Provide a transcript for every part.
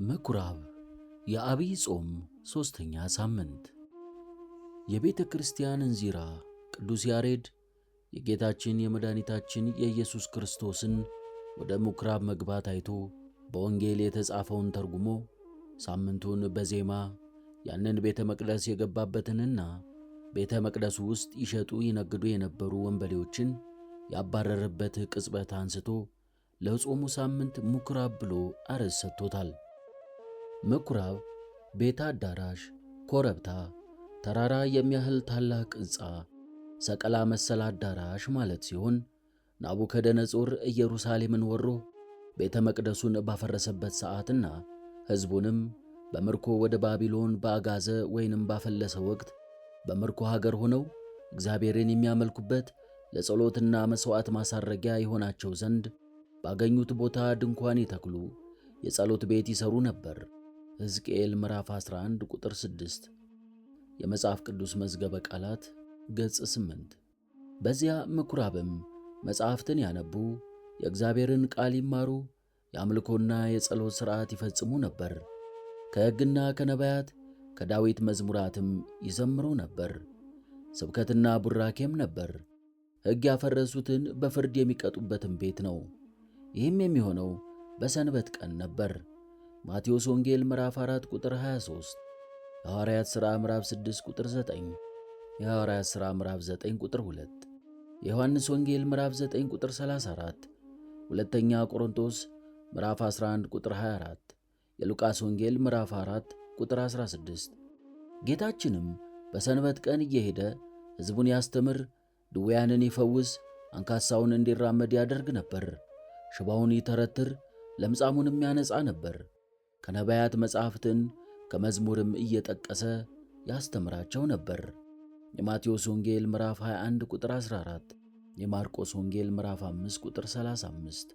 ምኩራብ የአብይ ጾም ሦስተኛ ሳምንት። የቤተ ክርስቲያን እንዚራ ቅዱስ ያሬድ የጌታችን የመድኃኒታችን የኢየሱስ ክርስቶስን ወደ ምኩራብ መግባት አይቶ በወንጌል የተጻፈውን ተርጉሞ ሳምንቱን በዜማ ያንን ቤተ መቅደስ የገባበትንና ቤተ መቅደሱ ውስጥ ይሸጡ ይነግዱ የነበሩ ወንበዴዎችን ያባረረበት ቅጽበት አንስቶ ለጾሙ ሳምንት ምኩራብ ብሎ አርዕስት ሰጥቶታል። ምኩራብ ቤተ አዳራሽ፣ ኮረብታ፣ ተራራ የሚያህል ታላቅ ሕንፃ፣ ሰቀላ መሰል አዳራሽ ማለት ሲሆን ናቡከደነፆር ኢየሩሳሌምን ወሮ ቤተ መቅደሱን ባፈረሰበት ሰዓትና ሕዝቡንም በምርኮ ወደ ባቢሎን በአጋዘ ወይንም ባፈለሰ ወቅት በምርኮ ሀገር ሆነው እግዚአብሔርን የሚያመልኩበት ለጸሎትና መሥዋዕት ማሳረጊያ ይሆናቸው ዘንድ ባገኙት ቦታ ድንኳን ይተክሉ፣ የጸሎት ቤት ይሰሩ ነበር። ሕዝቅኤል ምዕራፍ 11 ቁጥር 6። የመጽሐፍ ቅዱስ መዝገበ ቃላት ገጽ 8። በዚያ ምኩራብም መጻሕፍትን ያነቡ፣ የእግዚአብሔርን ቃል ይማሩ፣ የአምልኮና የጸሎት ሥርዓት ይፈጽሙ ነበር። ከሕግና ከነቢያት ከዳዊት መዝሙራትም ይዘምሩ ነበር። ስብከትና ቡራኬም ነበር። ሕግ ያፈረሱትን በፍርድ የሚቀጡበትም ቤት ነው። ይህም የሚሆነው በሰንበት ቀን ነበር። ማቴዎስ ወንጌል ምዕራፍ 4 ቁጥር 23፣ የሐዋርያት ሥራ ምዕራፍ 6 ቁጥር 9፣ የሐዋርያት ሥራ ምዕራፍ 9 ቁጥር 2፣ የዮሐንስ ወንጌል ምዕራፍ 9 ቁጥር 34፣ ሁለተኛ ቆሮንቶስ ምዕራፍ 11 ቁጥር 24፣ የሉቃስ ወንጌል ምዕራፍ 4 ቁጥር 16። ጌታችንም በሰንበት ቀን እየሄደ ሕዝቡን ያስተምር፣ ድውያንን ይፈውስ፣ አንካሳውን እንዲራመድ ያደርግ ነበር። ሽባውን ይተረትር፣ ለምጻሙንም ያነጻ ነበር። ከነቢያት መጻሕፍትን ከመዝሙርም እየጠቀሰ ያስተምራቸው ነበር። የማቴዎስ ወንጌል ምዕራፍ 21 ቁጥር 14፣ የማርቆስ ወንጌል ምዕራፍ 5 ቁጥር 35፣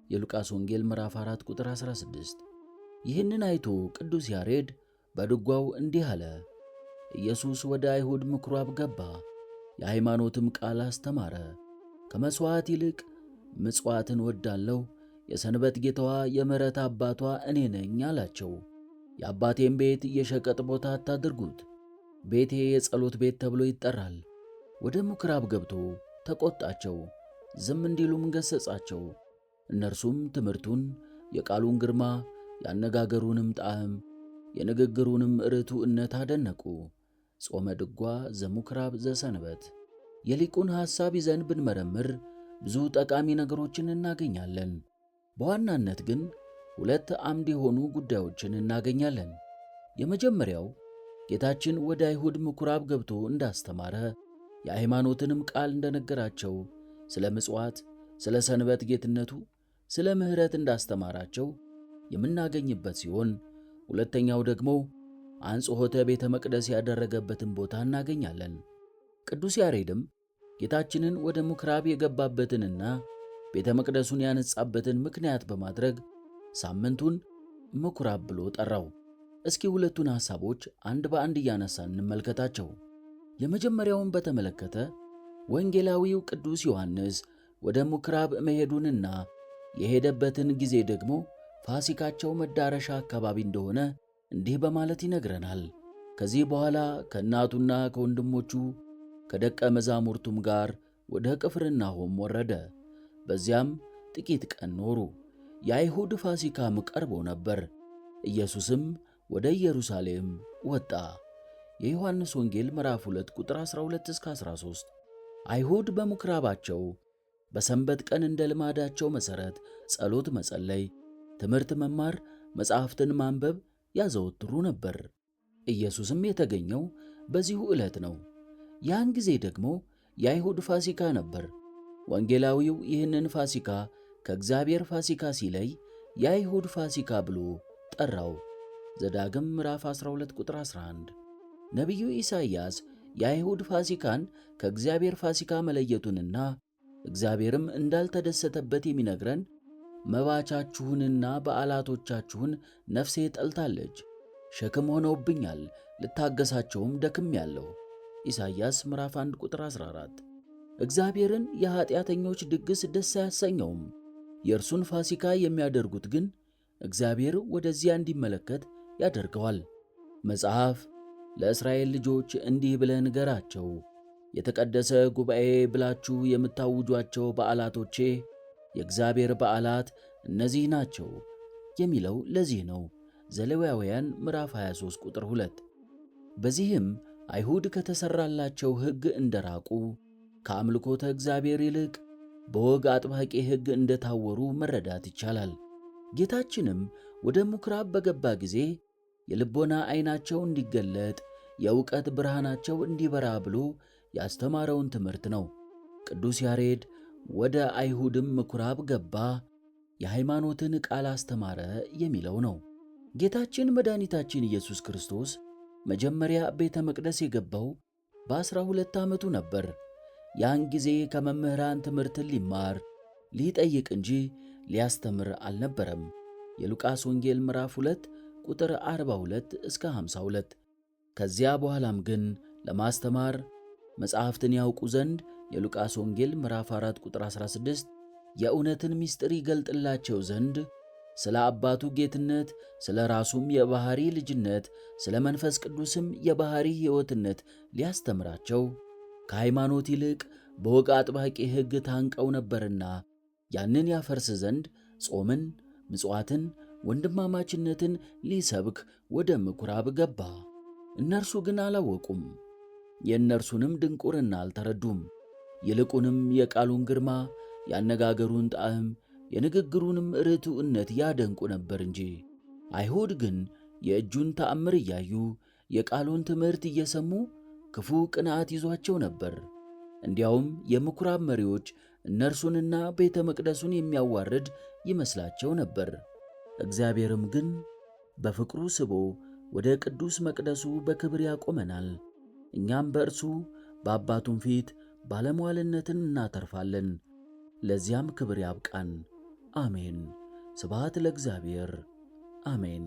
የሉቃስ ወንጌል ምዕራፍ 4 ቁጥር 16። ይህንን አይቶ ቅዱስ ያሬድ በድጓው እንዲህ አለ። ኢየሱስ ወደ አይሁድ ምኩራብ ገባ፣ የሃይማኖትም ቃል አስተማረ። ከመሥዋዕት ይልቅ ምጽዋትን ወዳለሁ፣ የሰንበት ጌታዋ የምሕረት አባቷ እኔ ነኝ አላቸው። የአባቴም ቤት የሸቀጥ ቦታ አታድርጉት፣ ቤቴ የጸሎት ቤት ተብሎ ይጠራል። ወደ ምኩራብ ገብቶ ተቈጣቸው፣ ዝም እንዲሉም ገሠጻቸው። እነርሱም ትምህርቱን፣ የቃሉን ግርማ፣ ያነጋገሩንም ጣዕም፣ የንግግሩንም ርቱዕነት አደነቁ። ጾመ ድጓ ዘምኩራብ ዘሰንበት። የሊቁን ሐሳብ ይዘን ብንመረምር ብዙ ጠቃሚ ነገሮችን እናገኛለን። በዋናነት ግን ሁለት አምድ የሆኑ ጉዳዮችን እናገኛለን። የመጀመሪያው ጌታችን ወደ አይሁድ ምኩራብ ገብቶ እንዳስተማረ፣ የሃይማኖትንም ቃል እንደነገራቸው፣ ስለ ምጽዋት፣ ስለ ሰንበት ጌትነቱ፣ ስለ ምሕረት እንዳስተማራቸው የምናገኝበት ሲሆን፣ ሁለተኛው ደግሞ አንጽሖተ ቤተ መቅደስ ያደረገበትን ቦታ እናገኛለን። ቅዱስ ያሬድም ጌታችንን ወደ ምኩራብ የገባበትንና ቤተ መቅደሱን ያነጻበትን ምክንያት በማድረግ ሳምንቱን ምኩራብ ብሎ ጠራው። እስኪ ሁለቱን ሐሳቦች አንድ በአንድ እያነሳን እንመልከታቸው። የመጀመሪያውን በተመለከተ ወንጌላዊው ቅዱስ ዮሐንስ ወደ ምኩራብ መሄዱንና የሄደበትን ጊዜ ደግሞ ፋሲካቸው መዳረሻ አካባቢ እንደሆነ እንዲህ በማለት ይነግረናል። ከዚህ በኋላ ከእናቱና ከወንድሞቹ ከደቀ መዛሙርቱም ጋር ወደ ቅፍርናሆም ወረደ። በዚያም ጥቂት ቀን ኖሩ። የአይሁድ ፋሲካም ቀርቦ ነበር። ኢየሱስም ወደ ኢየሩሳሌም ወጣ። የዮሐንስ ወንጌል ምዕራፍ 2 ቁጥር 12-13። አይሁድ በምኩራባቸው በሰንበት ቀን እንደ ልማዳቸው መሠረት ጸሎት መጸለይ፣ ትምህርት መማር፣ መጻሕፍትን ማንበብ ያዘወትሩ ነበር። ኢየሱስም የተገኘው በዚሁ ዕለት ነው። ያን ጊዜ ደግሞ የአይሁድ ፋሲካ ነበር። ወንጌላዊው ይህንን ፋሲካ ከእግዚአብሔር ፋሲካ ሲለይ የአይሁድ ፋሲካ ብሎ ጠራው። ዘዳግም ምዕራፍ 12 ቁጥር 11። ነቢዩ ኢሳይያስ የአይሁድ ፋሲካን ከእግዚአብሔር ፋሲካ መለየቱንና እግዚአብሔርም እንዳልተደሰተበት የሚነግረን መባቻችሁንና በዓላቶቻችሁን ነፍሴ ጠልታለች፣ ሸክም ሆነውብኛል፣ ልታገሳቸውም ደክሜአለሁ። ኢሳይያስ ምዕራፍ 1 ቁጥር 14። እግዚአብሔርን የኀጢአተኞች ድግስ ደስ አያሰኘውም። የእርሱን ፋሲካ የሚያደርጉት ግን እግዚአብሔር ወደዚያ እንዲመለከት ያደርገዋል። መጽሐፍ ለእስራኤል ልጆች እንዲህ ብለህ ንገራቸው፣ የተቀደሰ ጉባኤ ብላችሁ የምታውጇቸው በዓላቶቼ የእግዚአብሔር በዓላት እነዚህ ናቸው የሚለው ለዚህ ነው። ዘሌዋውያን ምዕራፍ 23 ቁጥር 2። በዚህም አይሁድ ከተሠራላቸው ሕግ እንደራቁ ከአምልኮተ እግዚአብሔር ይልቅ በወግ አጥባቂ ሕግ እንደታወሩ መረዳት ይቻላል። ጌታችንም ወደ ምኵራብ በገባ ጊዜ የልቦና ዐይናቸው እንዲገለጥ የእውቀት ብርሃናቸው እንዲበራ ብሎ ያስተማረውን ትምህርት ነው። ቅዱስ ያሬድ ወደ አይሁድም ምኵራብ ገባ፣ የሃይማኖትን ቃል አስተማረ የሚለው ነው። ጌታችን መድኃኒታችን ኢየሱስ ክርስቶስ መጀመሪያ ቤተ መቅደስ የገባው በ12 ዓመቱ ነበር። ያን ጊዜ ከመምህራን ትምህርትን ሊማር ሊጠይቅ እንጂ ሊያስተምር አልነበረም። የሉቃስ ወንጌል ምዕራፍ 2 ቁጥር 42 እስከ 52። ከዚያ በኋላም ግን ለማስተማር መጻሕፍትን ያውቁ ዘንድ የሉቃስ ወንጌል ምዕራፍ 4 ቁጥር 16 የእውነትን ምስጢር ይገልጥላቸው ዘንድ ስለ አባቱ ጌትነት፣ ስለ ራሱም የባሕሪ ልጅነት፣ ስለ መንፈስ ቅዱስም የባሕሪ ሕይወትነት ሊያስተምራቸው ከሃይማኖት ይልቅ በወግ አጥባቂ ሕግ ታንቀው ነበርና ያንን ያፈርስ ዘንድ ጾምን፣ ምጽዋትን፣ ወንድማማችነትን ሊሰብክ ወደ ምኵራብ ገባ። እነርሱ ግን አላወቁም፣ የእነርሱንም ድንቁርና አልተረዱም። ይልቁንም የቃሉን ግርማ፣ ያነጋገሩን ጣዕም፣ የንግግሩንም ርቱዕነት ያደንቁ ነበር እንጂ። አይሁድ ግን የእጁን ተአምር እያዩ የቃሉን ትምህርት እየሰሙ ክፉ ቅንዓት ይዟቸው ነበር። እንዲያውም የምኵራብ መሪዎች እነርሱንና ቤተ መቅደሱን የሚያዋርድ ይመስላቸው ነበር። እግዚአብሔርም ግን በፍቅሩ ስቦ ወደ ቅዱስ መቅደሱ በክብር ያቆመናል። እኛም በእርሱ በአባቱም ፊት ባለሟልነትን እናተርፋለን። ለዚያም ክብር ያብቃን። አሜን። ስብሐት ለእግዚአብሔር። አሜን።